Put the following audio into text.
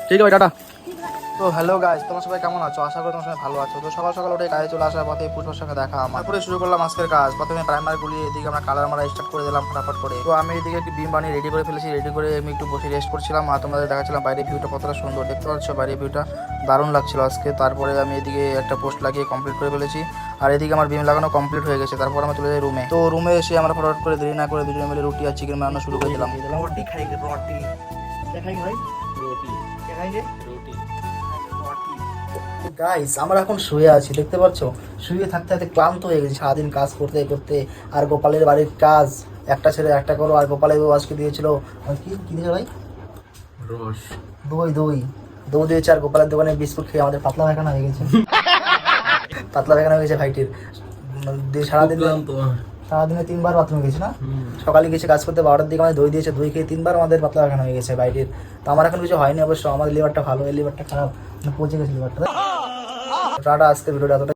ঠিক আছে টাটা। তো হ্যালো গাইস, তোমরা সবাই কেমন আছো? আশা করি তোমরা সবাই ভালো আছো। তো সকাল সকাল উঠে কাজে চলে আসার পথে পুষ্পার সঙ্গে দেখা আমার করে শুরু করলাম আজকের কাজ। প্রথমে প্রাইমার গুলিয়ে এদিকে আমরা কালার মারা স্টার্ট করে দিলাম ফটাফট করে। তো আমি এদিকে একটি বিম বানিয়ে রেডি করে ফেলেছি। রেডি করে আমি একটু বসে রেস্ট করছিলাম আর তোমাদের দেখাচ্ছিলাম বাইরের ভিউটা কতটা সুন্দর। দেখতে পাচ্ছ বাইরের ভিউটা দারুণ লাগছিল আজকে। তারপরে আমি এদিকে একটা পোস্ট লাগিয়ে কমপ্লিট করে ফেলেছি আর এদিকে আমার বিম লাগানো কমপ্লিট হয়ে গেছে। তারপর আমরা চলে যাই রুমে। তো রুমে এসে আমরা ফটাফট করে দেরি না করে দুজনে মিলে রুটি আর চিকেন বানানো শুরু করে দিলাম। রুটি খাই রুটি খাই ভাই রুটি খাই রুটি। গাইস আমরা এখন শুয়ে আছি, দেখতে পাচ্ছ শুয়ে থাকতে থাকতে ক্লান্ত হয়ে গেছি সারাদিন কাজ করতে করতে। আর গোপালের বাড়ির কাজ একটা ছেড়ে একটা করো। আর গোপালের বউ আজকে দিয়েছিল কি কি দিয়েছে ভাই? রস দই দই দই দিয়েছে। আর গোপালের দোকানে বিস্কুট খেয়ে আমাদের পাতলা পায়খানা হয়ে গেছে। পাতলা পায়খানা হয়ে গেছে ভাইটির। সারাদিনে 3বার বাথরুমে গেছি না। সকালে গেছে কাজ করতে 12টার দিকে আমাদের দই দিয়েছে। দই খেয়ে 3বার আমাদের পাতলা পায়খানা হয়ে গেছে বাইটির। তো আমার এখন কিছু হয়নি অবশ্য, আমাদের লিভারটা ভালো, এই লিভারটা খারাপ, পচে গেছে লিভারটা। টাটা, আজকের ভিডিওটা এতটা।